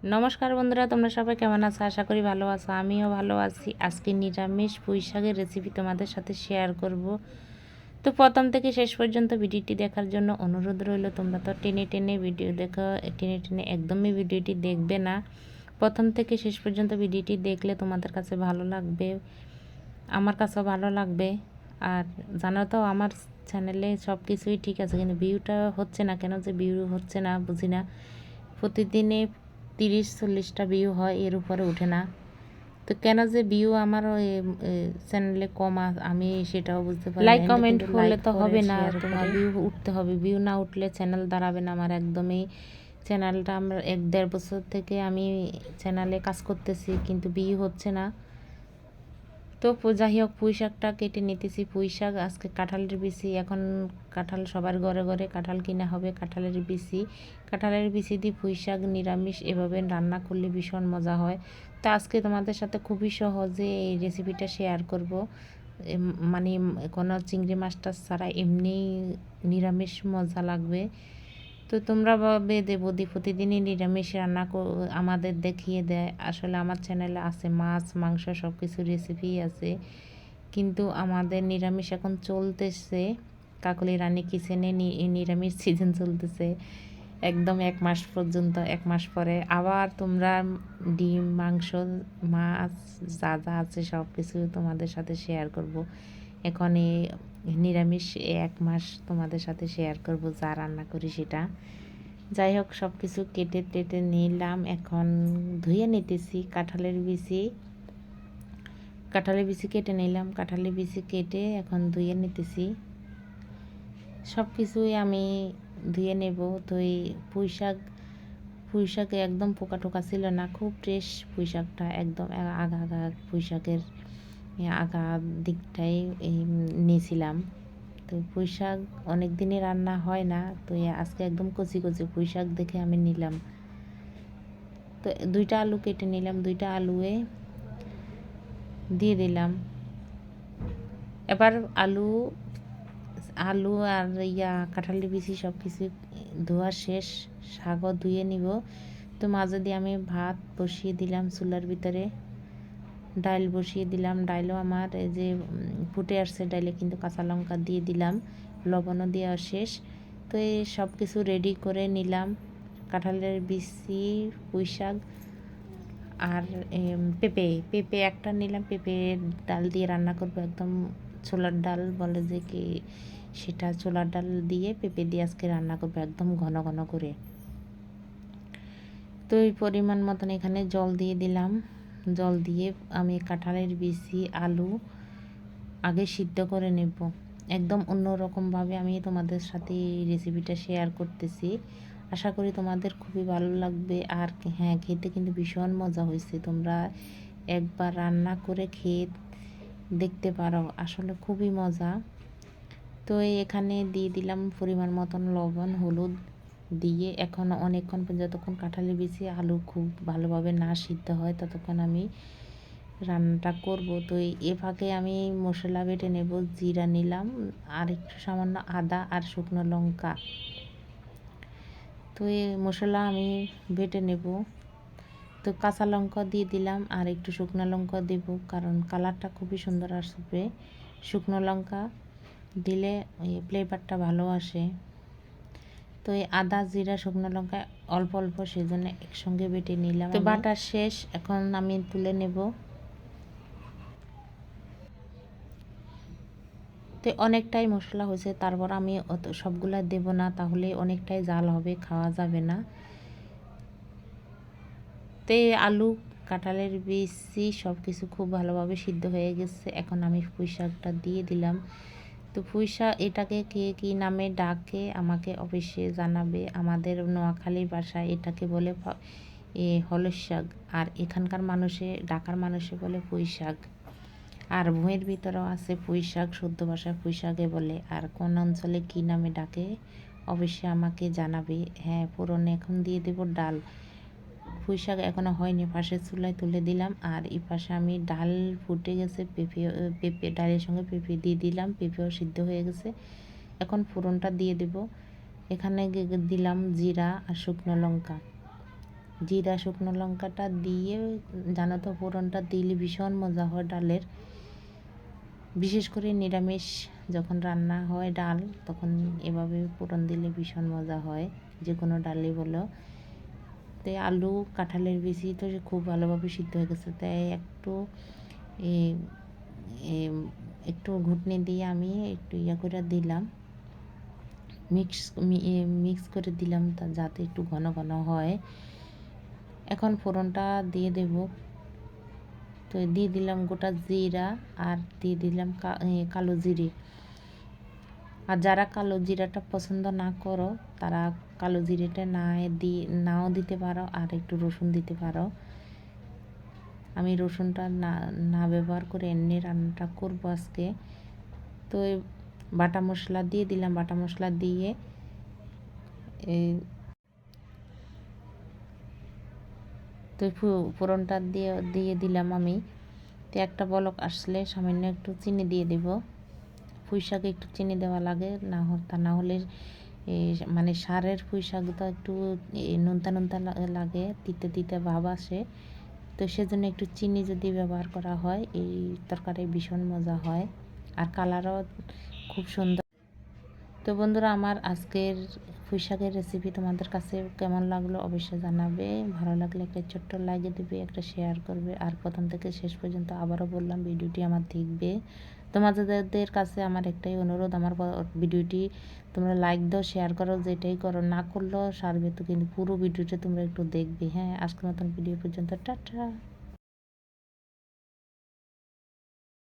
নমস্কার বন্ধুরা, তোমরা সবাই কেমন আছো? আশা করি ভালো আছো। আমিও ভালো আছি। আজকে নিরামিষ পুঁই শাকের রেসিপি তোমাদের সাথে শেয়ার করব। তো প্রথম থেকে শেষ পর্যন্ত ভিডিওটি দেখার জন্য অনুরোধ রইল। তোমরা তো টেনে টেনে ভিডিও দেখো, টেনে টেনে একদমই ভিডিওটি দেখবে না। প্রথম থেকে শেষ পর্যন্ত ভিডিওটি দেখলে তোমাদের কাছে ভালো লাগবে, আমার কাছেও ভালো লাগবে। আর জানো তো, আমার চ্যানেলে সব কিছুই ঠিক আছে, কিন্তু ভিউটা হচ্ছে না। কেন যে ভিউ হচ্ছে না বুঝি না। প্রতিদিনে 30-40টা ভিউ হয়, এর উপরে ওঠে না। তো কেন যে ভিউ আমার চ্যানেলে কম, আমি সেটাও বুঝতে পারি না। লাইক কমেন্ট হলে তো হবে না, তোমার ভিউ উঠতে হবে। ভিউ না উঠলে চ্যানেল দাঁড়াবে না আমার একদমই। চ্যানেলটা আমরা 1-1.5 বছর থেকে আমি চ্যানেলে কাজ করতেছি, কিন্তু ভিউ হচ্ছে না। তো যাই হোক, পুঁই শাকটা কেটে নিতেছি। পুঁই শাক আজকে কাঁঠালের বিচি, এখন কাঁঠাল সবার ঘরে ঘরে কাঁঠাল কিনা হবে। কাঁঠালের বিচি দিয়ে পুঁই শাক নিরামিষ এভাবে রান্না করলে ভীষণ মজা হয়। তো আজকে তোমাদের সাথে খুবই সহজে এই রেসিপিটা শেয়ার করব। মানে কোনো চিংড়ি মাছটা ছাড়া এমনি নিরামিষ মজা লাগবে। তো তোমরা ভাবে বৌদি প্রতিদিনই নিরামিষ রান্না আমাদের দেখিয়ে দেয়। আসলে আমার চ্যানেলে আছে মাছ মাংস সব কিছু রেসিপি আছে, কিন্তু আমাদের নিরামিষ এখন চলতেছে। কাকলি রানী কিচেনে নিরামিষ সিজন চলতেছে একদম 1 মাস পর্যন্ত। 1 মাস পরে আবার তোমরা ডিম মাংস মাছ যা যা আছে সব কিছু তোমাদের সাথে শেয়ার করব। এখন এই নিরামিষ 1 মাস তোমাদের সাথে শেয়ার করব যা রান্না করি সেটা। যাই হোক, সব কিছু কেটে টেটে নিলাম। এখন ধুয়ে নিতেছি কাঁঠালের বিচি কেটে নিলাম। কাঁঠালের বিচি কেটে এখন ধুয়ে নিতেছি। সব কিছুই আমি ধুয়ে নেব। তো এই পুঁই শাকে একদম পোকা টোকা ছিল না, খুব ফ্রেশ পুঁই শাকটা। একদম আগা আগা পুঁই শাকের আগা দিকটাই নিয়েছিলাম। তো পুঁই শাক অনেক দিনই রান্না হয় না, তো আজকে একদম কচি কচি পুঁই শাক দেখে আমি নিলাম। তো 2টা আলু কেটে নিলাম, 2টা আলুয়ে দিয়ে দিলাম। এবার আলু আর কাঁঠালের বিচি সব কিছু ধোয়া শেষ। শাকও ধুয়ে নিব। তো মাঝে দিয়ে আমি ভাত বসিয়ে দিলাম চুলার ভিতরে, ডাল বসিয়ে দিলাম। ডালও আমার এই যে ফুটে আসছে, ডালে কিন্তু কাঁচা লঙ্কা দিয়ে দিলাম, লবণও দেওয়া শেষ। তো এই সব কিছু রেডি করে নিলাম। কাঁঠালের বিচি, পুঁই শাক আর পেঁপে একটা নিলাম। পেঁপে ডাল দিয়ে রান্না করবো, একদম ছোলার ডাল বলে যে কি, সেটা ছোলার ডাল দিয়ে পেঁপে দিয়ে আজকে রান্না করবো একদম ঘন ঘন করে। তো এই পরিমাণ মতন এখানে জল দিয়ে দিলাম। জল দিয়ে আমি কাঁঠালের বিচি আলু আগে সিদ্ধ করে নেব। একদম অন্যরকমভাবে আমি তোমাদের সাথে এই রেসিপিটা শেয়ার করতেছি। আশা করি তোমাদের খুবই ভালো লাগবে। আর হ্যাঁ, খেতে কিন্তু ভীষণ মজা হয়েছে। তোমরা একবার রান্না করে খেয়ে দেখতে পারো, আসলে খুবই মজা। তো এখানে দিয়ে দিলাম পরিমাণ মতন লবণ হলুদ দিয়ে। এখন অনেকক্ষণ যতক্ষণ কাঁঠালের বিচি আলু খুব ভালোভাবে না সিদ্ধ হয় ততক্ষণ আমি রান্নাটা করব। তো এ ফাঁকে আমি মশলা বেটে নেব। জিরা নিলাম, আর একটু সামান্য আদা আর শুকনো লঙ্কা। তো এই মশলা আমি বেটে নেব। তো কাঁচা লঙ্কা দিয়ে দিলাম, আর একটু শুকনো লঙ্কা দেব, কারণ কালারটা খুবই সুন্দর আসবে। শুকনো লঙ্কা দিলে ওই ফ্লেভারটা ভালো আসে। তো এই আদা জিরা শুকনো লঙ্কা অল্প অল্প, সেজন্য একসঙ্গে বেটে নিলাম। তো বাটা শেষ, এখন আমি তুলে নেব। তো অনেকটাই মশলা হয়েছে, তারপর আমি অত সবগুলা দেব না, তাহলে অনেকটাই জাল হবে, খাওয়া যাবে না। তো এই আলু কাঁঠালের বিচি সব কিছু খুব ভালোভাবে সিদ্ধ হয়ে গেছে। এখন আমি পুঁই শাকটা দিয়ে দিলাম। তো পুঁই শাক এটাকে কে কী নামে ডাকে আমাকে অবশ্যই জানাবে। আমাদের নোয়াখালীর ভাষায় এটাকে বলে হলুদ শাক, আর এখানকার ঢাকার মানুষে বলে পুঁই শাক। আর ভুঁইয়ের ভিতরেও আছে পুঁই শাক, শুদ্ধ ভাষায় পুঁই শাকে বলে। আর কোন অঞ্চলে কী নামে ডাকে অবশ্যই আমাকে জানাবে। হ্যাঁ, ফোড়নে এখন দিয়ে দেব ডাল। পুঁই শাক এখনও হয়নি, পাশের চুলায় তুলে দিলাম। আর এই পাশে আমি ডাল ফুটে গেছে, পেঁপে ডালের সঙ্গে পেঁপে দিয়ে দিলাম, পেঁপেও সিদ্ধ হয়ে গেছে। এখন ফোড়নটা দিয়ে দেব। এখানে দিলাম জিরা আর শুকনো লঙ্কা। জিরা শুকনো লঙ্কাটা দিয়ে, জানো তো ফোড়নটা দিলে ভীষণ মজা হয় ডালের। বিশেষ করে নিরামিষ যখন রান্না হয় ডাল, তখন এভাবে ফোড়ন দিলে ভীষণ মজা হয়, যে কোনো ডালই বলো। তো আলু কাঁঠালের বিচি তো খুব ভালোভাবে সিদ্ধ হয়ে গেছে, তাই একটু ঘুটনি দিয়ে আমি একটু করে দিলাম, মিক্স করে দিলাম, যাতে একটু ঘন ঘন হয়। এখন ফোড়নটা দিয়ে দেব। তো দিয়ে দিলাম গোটা জিরা, আর দিয়ে দিলাম কালো জিরে। আর যারা কালো জিরাটা পছন্দ না করো, তারা কালো জিরেটা নাও দিতে পারো, আর একটু রসুন দিতে পারো। আমি রসুনটা না ব্যবহার করে এমনি রান্নাটা করবো আজকে। তো বাটা মশলা দিয়ে দিলাম, বাটা মশলা দিয়ে তো ফোড়নটা দিয়ে দিলাম আমি। তো একটা বলক আসলে সামান্য একটু চিনি দিয়ে দেব। পুঁই শাকে একটু চিনি দেওয়া লাগে, তা না হলে মানে সারের পুঁই শাকটা একটু নোনতা নোনতা লাগে, তিতে তিতে ভাব আসে। তো সেজন্য একটু চিনি যদি ব্যবহার করা হয়, এই তরকারি ভীষণ মজা হয়, আর কালারও খুব সুন্দর। তো বন্ধুরা, আমার আজকের পুঁই শাকের রেসিপি তোমাদের কাছে কেমন লাগলো অবশ্যই জানাবে। ভালো লাগলে একটা ছোট্ট লাইক দেবে, একটা শেয়ার করবে, আর প্রথম থেকে শেষ পর্যন্ত আবারও বললাম ভিডিওটি আমার দেখবে। তোমাদের কাছে আমার একটাই অনুরোধ, আমার ভিডিওটি তোমরা লাইক দাও, শেয়ার করো, যেটাই করো, না করলেও সারবে তো, কিন্তু পুরো ভিডিওটা তোমরা একটু দেখবে। হ্যাঁ, আজকের মতন ভিডিও পর্যন্ত টাটা।